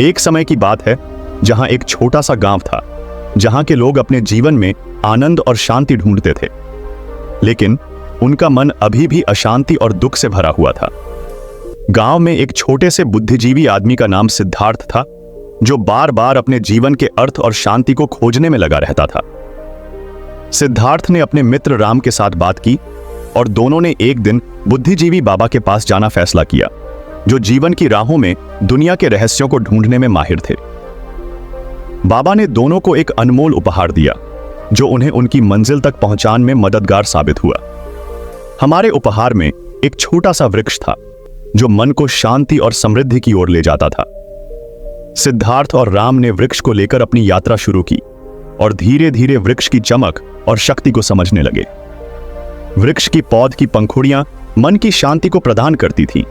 एक समय की बात है जहां एक छोटा सा गांव था, जहां के लोग अपने जीवन में आनंद और शांति ढूंढते थे, लेकिन उनका मन अभी भी अशांति और दुख से भरा हुआ था। गांव में एक छोटे से बुद्धिजीवी आदमी का नाम सिद्धार्थ था, जो बार बार अपने जीवन के अर्थ और शांति को खोजने में लगा रहता था। सिद्धार्थ ने अपने मित्र राम के साथ बात की और दोनों ने एक दिन बुद्धिजीवी बाबा के पास जाना फैसला किया, जो जीवन की राहों में दुनिया के रहस्यों को ढूंढने में माहिर थे। बाबा ने दोनों को एक अनमोल उपहार दिया, जो उन्हें उनकी मंजिल तक पहुंचाने में मददगार साबित हुआ। हमारे उपहार में एक छोटा सा वृक्ष था, जो मन को शांति और समृद्धि की ओर ले जाता था। सिद्धार्थ और राम ने वृक्ष को लेकर अपनी यात्रा शुरू की और धीरे धीरे वृक्ष की चमक और शक्ति को समझने लगे। वृक्ष की पौध की पंखुड़ियां मन की शांति को प्रदान करती थीं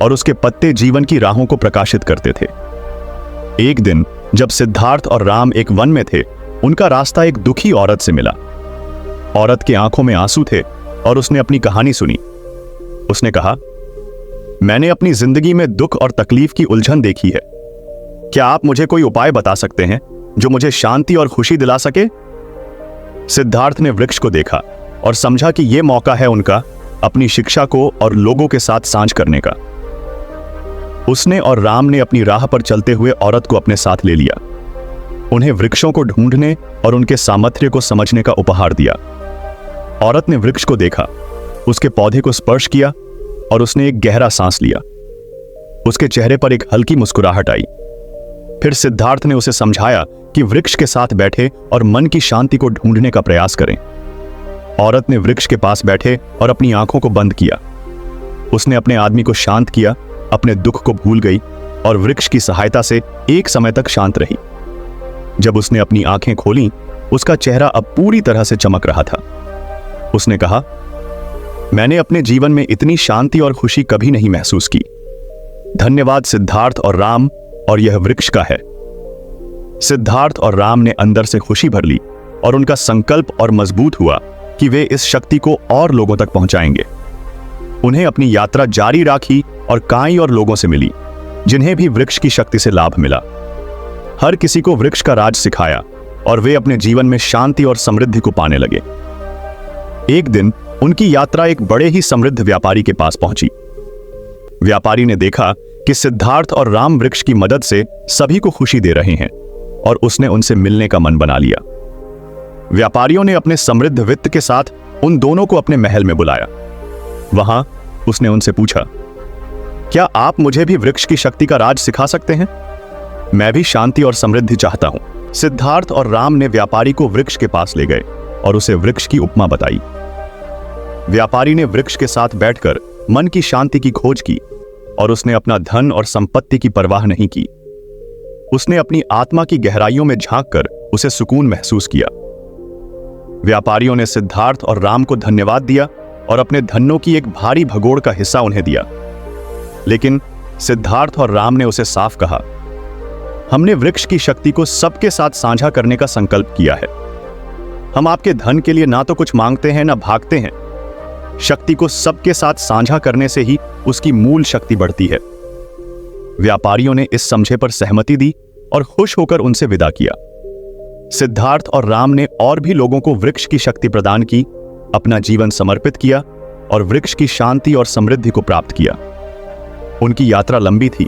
और उसके पत्ते जीवन की राहों को प्रकाशित करते थे। एक दिन जब सिद्धार्थ और राम एक वन में थे, उनका रास्ता एक दुखी औरत से मिला। औरत की आंखों में आंसू थे और उसने अपनी कहानी सुनी। उसने कहा, मैंने अपनी जिंदगी में दुख और तकलीफ की उलझन देखी है। क्या आप मुझे कोई उपाय बता सकते हैं जो मुझे शांति और खुशी दिला सके? सिद्धार्थ ने वृक्ष को देखा और समझा कि यह मौका है उनका अपनी शिक्षा को और लोगों के साथ साझा करने का। उसने और राम ने अपनी राह पर चलते हुए औरत को अपने साथ ले लिया, उन्हें वृक्षों को ढूंढने और उनके सामर्थ्य को समझने का उपहार दिया। औरत ने वृक्ष को देखा, उसके पौधे को स्पर्श किया और उसने एक गहरा सांस लिया। उसके चेहरे पर एक हल्की मुस्कुराहट आई। फिर सिद्धार्थ ने उसे समझाया कि वृक्ष के साथ बैठे और मन की शांति को ढूंढने का प्रयास करें। औरत ने वृक्ष के पास बैठे और अपनी आंखों को बंद किया। उसने अपने आदमी को शांत किया, अपने दुख को भूल गई और वृक्ष की सहायता से एक समय तक शांत रही। जब उसने अपनी आंखें खोलीं, उसका चेहरा अब पूरी तरह से चमक रहा था। उसने कहा, मैंने अपने जीवन में इतनी शांति और खुशी कभी नहीं महसूस की। धन्यवाद सिद्धार्थ और राम, और यह वृक्ष का है। सिद्धार्थ और राम ने अंदर से खुशी भर ली और उनका संकल्प और मजबूत हुआ कि वे इस शक्ति को और लोगों तक पहुंचाएंगे। उन्हें अपनी यात्रा जारी रखी और कई और लोगों से मिली, जिन्हें भी वृक्ष की शक्ति से लाभ मिला। हर किसी को वृक्ष का राज सिखाया और वे अपने जीवन में शांति और समृद्धि को पाने लगे। एक दिन उनकी यात्रा एक बड़े ही समृद्ध व्यापारी के पास पहुंची। व्यापारी ने देखा कि सिद्धार्थ और राम वृक्ष की मदद से सभी को खुशी दे रहे हैं और उसने उनसे मिलने का मन बना लिया। व्यापारियों ने अपने समृद्ध वित्त के साथ उन दोनों को अपने महल में बुलाया। वहां उसने उनसे पूछा, क्या आप मुझे भी वृक्ष की शक्ति का राज सिखा सकते हैं? मैं भी शांति और समृद्धि चाहता हूं। सिद्धार्थ और राम ने व्यापारी को वृक्ष के पास ले गए और उसे वृक्ष की उपमा बताई। व्यापारी ने वृक्ष के साथ बैठकर मन की शांति की खोज की और उसने अपना धन और संपत्ति की परवाह नहीं की। उसने अपनी आत्मा की गहराइयों में झांककर उसे सुकून महसूस किया। व्यापारियों ने सिद्धार्थ और राम को धन्यवाद दिया और अपने धनों की एक भारी भगोड़ का हिस्सा उन्हें दिया। लेकिन सिद्धार्थ और राम ने उसे साफ कहा, हमने वृक्ष की शक्ति को सबके साथ साझा करने का संकल्प किया है। हम आपके धन के लिए ना तो कुछ मांगते हैं ना भागते हैं। शक्ति को सबके साथ साझा करने से ही उसकी मूल शक्ति बढ़ती है। व्यापारियों ने इस समझे पर सहमति दी और खुश होकर उनसे विदा किया। सिद्धार्थ और राम ने और भी लोगों को वृक्ष की शक्ति प्रदान की, अपना जीवन समर्पित किया और वृक्ष की शांति और समृद्धि को प्राप्त किया। उनकी यात्रा लंबी थी,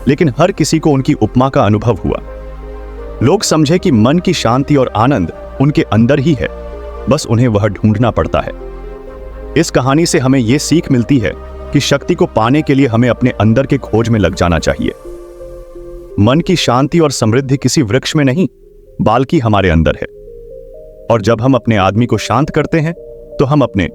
लेकिन हर किसी को उनकी उपमा का अनुभव हुआ। लोग समझे कि मन की शांति और आनंद उनके अंदर ही है, बस उन्हें वह ढूंढना पड़ता है। इस कहानी से हमें यह सीख मिलती है कि शक्ति को पाने के लिए हमें अपने अंदर के खोज में लग जाना चाहिए। मन की शांति और समृद्धि किसी वृक्ष में नहीं, बल्कि हमारे अंदर है। और जब हम अपने आदमी को शांत करते हैं, तो हम अपने